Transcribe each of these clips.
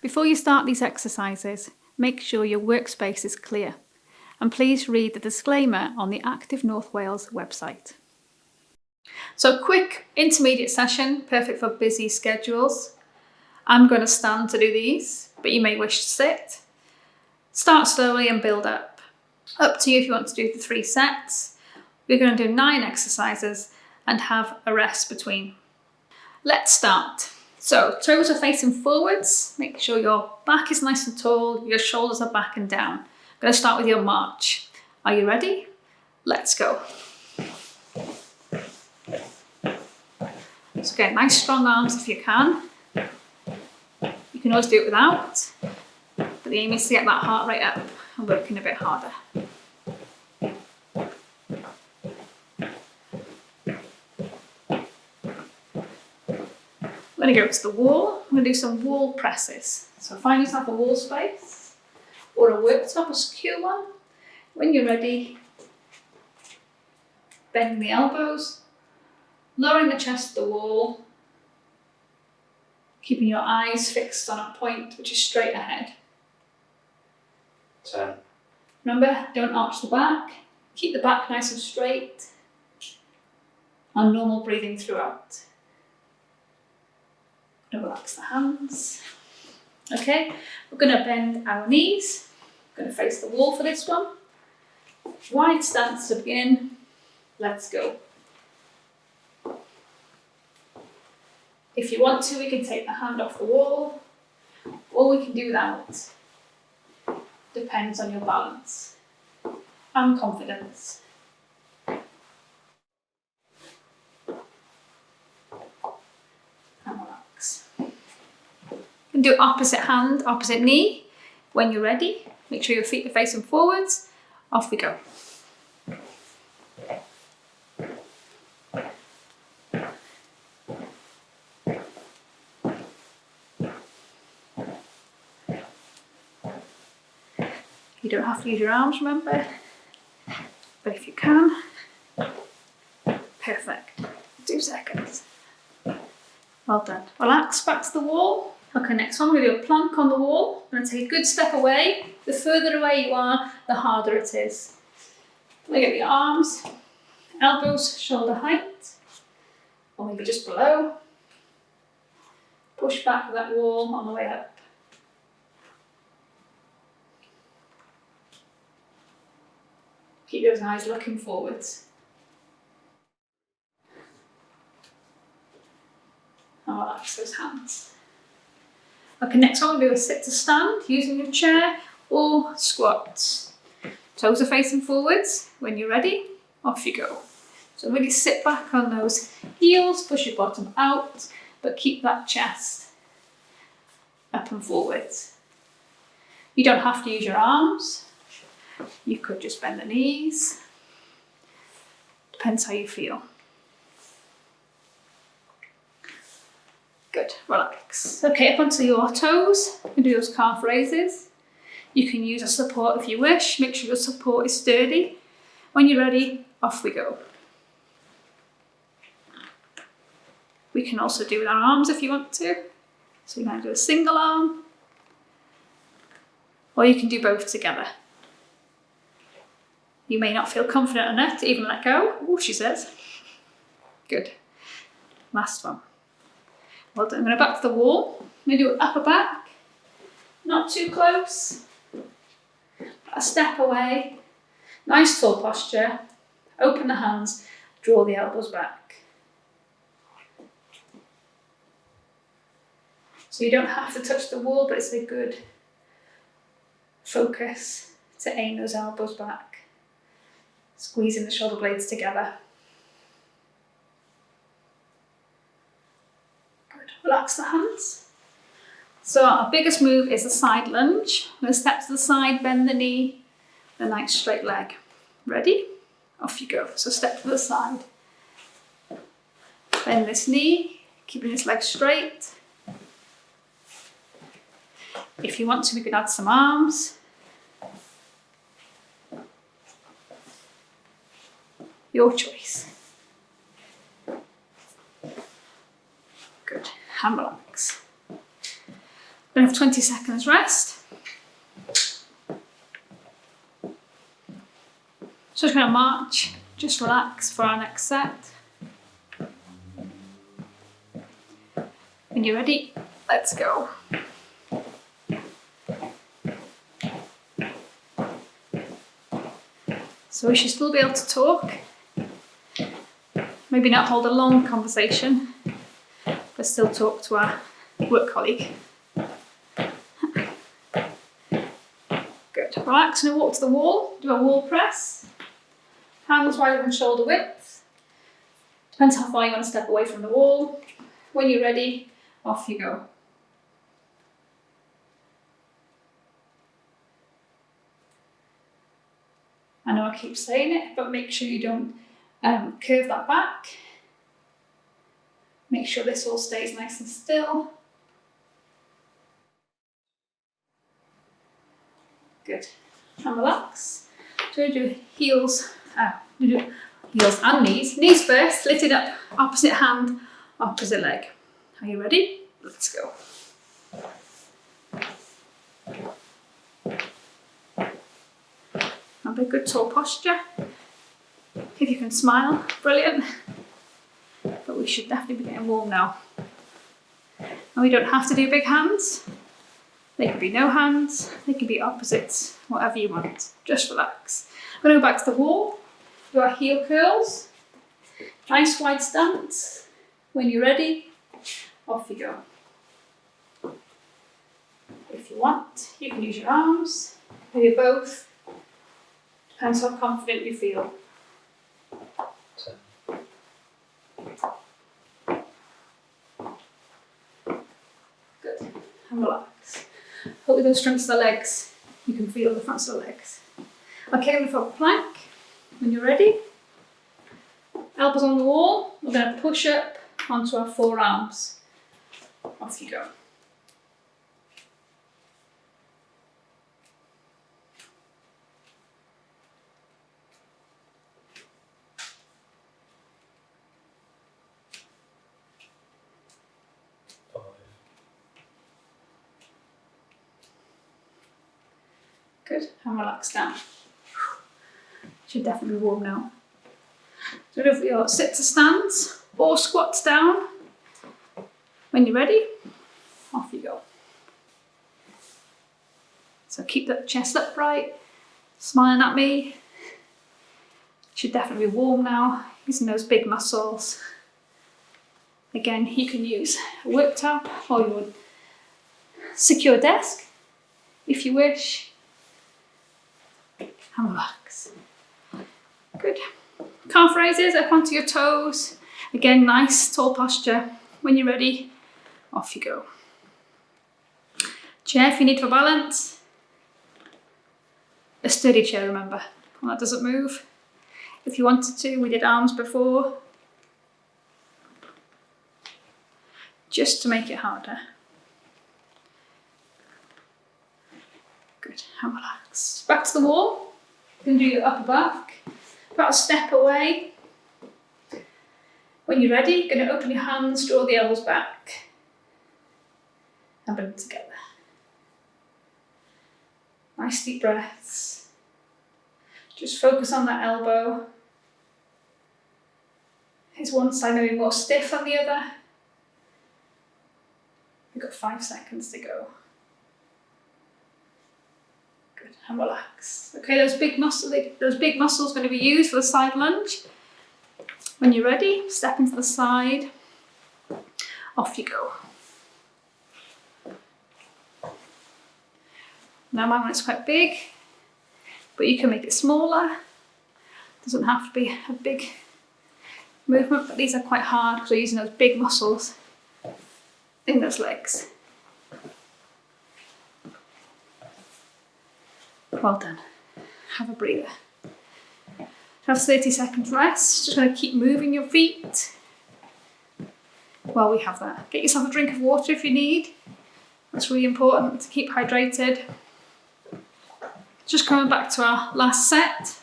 Before you start these exercises, make sure your workspace is clear, and please read the disclaimer on the Actif North Wales website. So quick intermediate session, perfect for busy schedules. I'm going to stand to do these, but you may wish to sit. Start slowly and build up. Up to you if you want to do the 3 sets. We're going to do 9 exercises and have a rest between. Let's start. So toes are facing forwards. Make sure your back is nice and tall, your shoulders are back and down. I'm going to start with your march. Are you ready? Let's go. So get nice strong arms if you can. You can always do it without, but the aim is to get that heart rate up and working a bit harder. I'm going to go to the wall. I'm going to do some wall presses. So find yourself a wall space or a worktop, a secure one. When you're ready, bending the elbows, lowering the chest to the wall, keeping your eyes fixed on a point which is straight ahead. 10. Remember, don't arch the back. Keep the back nice and straight. And normal breathing throughout. Gonna relax the hands. Okay, we're gonna bend our knees. We're gonna face the wall for this one. Wide stance to begin. Let's go. If you want to, we can take the hand off the wall, or we can do without. Depends on your balance and confidence. You can do opposite hand, opposite knee. When you're ready, make sure your feet are facing forwards. Off we go. You don't have to use your arms, remember, but if you can, perfect. 2 seconds. Well done. Relax, back to the wall. Okay, next one, we're going to do a plank on the wall. I'm going to take a good step away. The further away you are, the harder it is. Look at the arms, elbows, shoulder height, or maybe just below. Push back that wall on the way up. Keep those eyes looking forwards. And relax those hands. Okay, next one we'll do a sit to stand using your chair or squats. Toes are facing forwards. When you're ready, off you go. So really sit back on those heels, push your bottom out, but keep that chest up and forwards. You don't have to use your arms. You could just bend the knees. Depends how you feel. Good, relax. Okay, up onto your toes. You can do those calf raises. You can use a support if you wish. Make sure your support is sturdy. When you're ready, off we go. We can also do with our arms if you want to. So you can do a single arm, or you can do both together. You may not feel confident enough to even let go. Oh, she says. Good. Last one. Well done. I'm going to back to the wall. I'm going to do an upper back. Not too close. A step away. Nice tall posture. Open the hands. Draw the elbows back. So you don't have to touch the wall, but it's a good focus to aim those elbows back. Squeezing the shoulder blades together. Good. Relax the hands. So our biggest move is the side lunge. I'm going to step to the side, bend the knee, a nice straight leg. Ready? Off you go. So step to the side. Bend this knee, keeping this leg straight. If you want to, we could add some arms. Your choice. Good. And relax. I'm Gonna have 20 seconds rest. So just gonna march, just relax for our next set. When you're ready, let's go. So we should still be able to talk. Maybe not hold a long conversation, but still talk to our work colleague. Good. Relax and walk to the wall. Do a wall press. Hands wider than shoulder width. Depends how far you want to step away from the wall. When you're ready, off you go. I know I keep saying it, but make sure you don't curve that back. Make sure this all stays nice and still. Good. And relax. So we do heels and knees. Knees first, lifted up, opposite hand, opposite leg. Are you ready? Let's go. Have a good tall posture. If you can smile, brilliant. But we should definitely be getting warm now. And we don't have to do big hands. They can be no hands, they can be opposites, whatever you want. Just relax. I'm going to go back to the wall. Do our heel curls. Nice wide stance. When you're ready, off you go. If you want, you can use your arms, maybe both. Depends how confident you feel. Good. And relax. Hold with those fronts of the legs. You can feel the fronts of the legs. Okay, in the front plank. When you're ready, elbows on the wall. We're going to push up onto our forearms. Off you go. Good, and relax down. Should definitely be warm now. So do your sit to stands or squats down. When you're ready, off you go. So keep that chest upright, smiling at me. Should definitely be warm now, using those big muscles. Again, you can use a worktop or your secure desk if you wish. And relax. Good. Calf raises up onto your toes. Again, nice tall posture. When you're ready, off you go. Chair if you need for balance. A sturdy chair, remember, one that doesn't move. If you wanted to, we did arms before. Just to make it harder. Good, and relax. Back to the wall. You can do your upper back. About a step away. When you're ready, you're going to open your hands, draw the elbows back, and bring them together. Nice deep breaths. Just focus on that elbow. Is one side maybe more stiff than the other? We've got 5 seconds to go. Good, and relax. Okay, those big muscles are going to be used for the side lunge. When you're ready, step into the side. Off you go. Now my one is quite big, but you can make it smaller. Doesn't have to be a big movement, but these are quite hard because we're using those big muscles in those legs. Well done. Have a breather. Have 30 seconds rest. Just going to keep moving your feet while we have that. Get yourself a drink of water if you need. That's really important to keep hydrated. Just coming back to our last set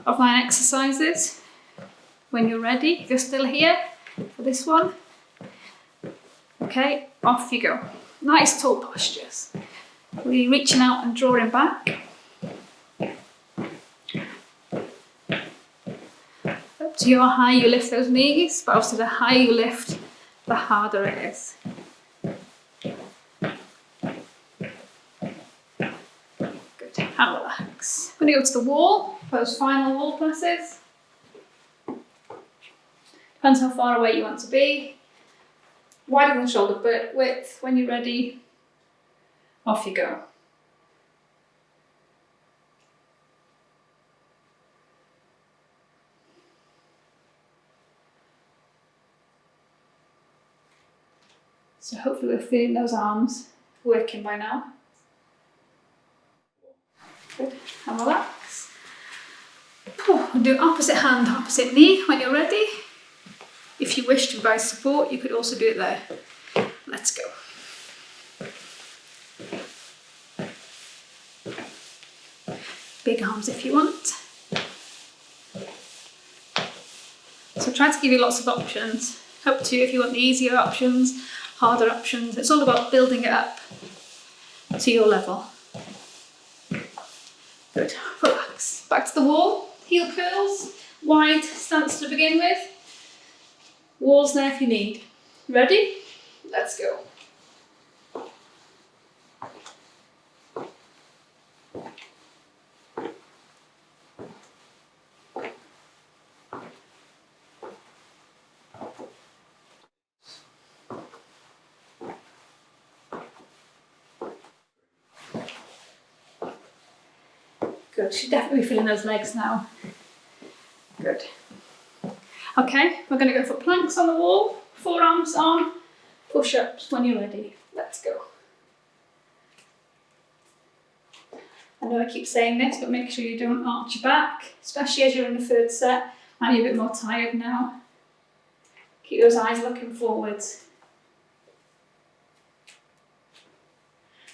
of 9 exercises. When you're ready, if you're still here for this one, okay, off you go. nice tall postures. Really reaching out and drawing back. Up to how high you lift those knees, but obviously the higher you lift, the harder it is. Good, and relax. I'm going to go to the wall for those final wall presses. Depends how far away you want to be. Widen the shoulder width. When you're ready, off you go. So hopefully we're feeling those arms working by now. Good, and relax. We'll do opposite hand, opposite knee when you're ready. If you wish to provide support, you could also do it there. Let's go. Big arms if you want. So try to give you lots of options. Up to you if you want the easier options, harder options. It's all about building it up to your level. Good, relax. Back to the wall, heel curls, wide stance to begin with. Walls there if you need. Ready? Let's go. Good, should definitely be feeling those legs now. Good. Okay, we're going to go for planks on the wall, forearms on, push-ups when you're ready. Let's go. I know I keep saying this, but make sure you don't arch your back, especially as you're in the third set. Might be a bit more tired now. Keep those eyes looking forwards.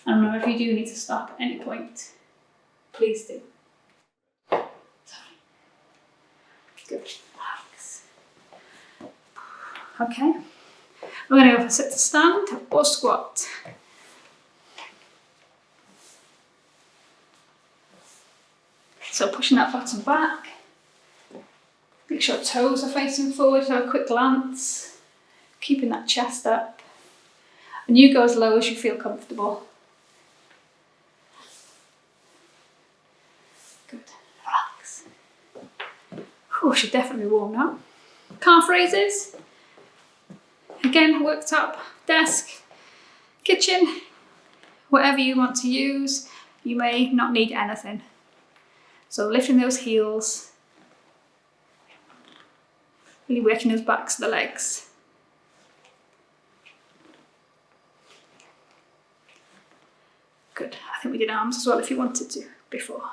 And remember, if you do need to stop at any point, please do. Good. Okay, we're going to go for sit to stand or squat. So pushing that bottom back, make sure toes are facing forward, have a quick glance, keeping that chest up, and you go as low as you feel comfortable. Good, relax. Should definitely be warm now. Calf raises. Again, worktop, desk, kitchen, whatever you want to use. You may not need anything. So lifting those heels, really working those backs of the legs. Good, I think we did arms as well if you wanted to before.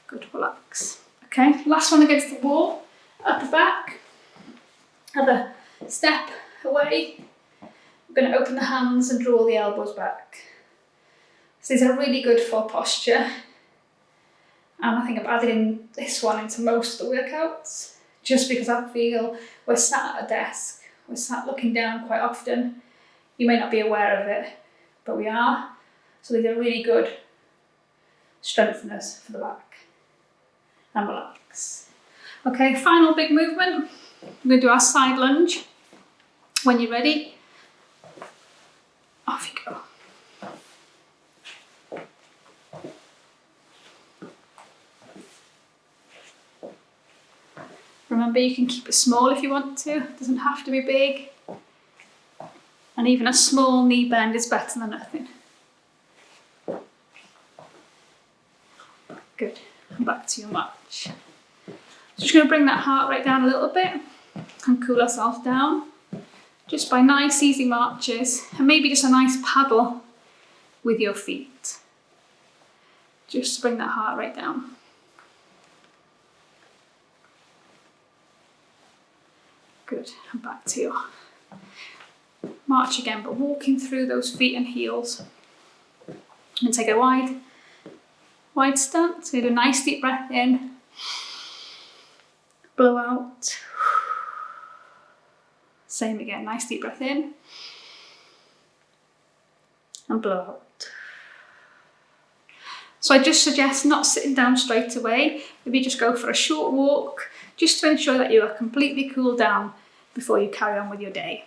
Good, relax. Okay, last one against the wall, upper back, other step away. We're going to open the hands and draw the elbows back. So these are really good for posture. And I think I've added in this one into most of the workouts, just because I feel we're sat at a desk, we're sat looking down quite often. You may not be aware of it, but we are. So these are really good strengtheners for the back. And relax. Okay, final big movement. We're going to do our side lunge. When you're ready, off you go. Remember, you can keep it small if you want to. It doesn't have to be big. And even a small knee bend is better than nothing. Good. And back to your march. Just going to bring that heart rate down a little bit and cool ourselves down. Just by nice, easy marches, and maybe just a nice paddle with your feet. Just to bring that heart rate down. Good, and back to your march again, but walking through those feet and heels. And take a wide stance. So do a nice deep breath in, blow out. Same again, nice deep breath in and blow out. So I just suggest not sitting down straight away. Maybe just go for a short walk, just to ensure that you are completely cooled down before you carry on with your day.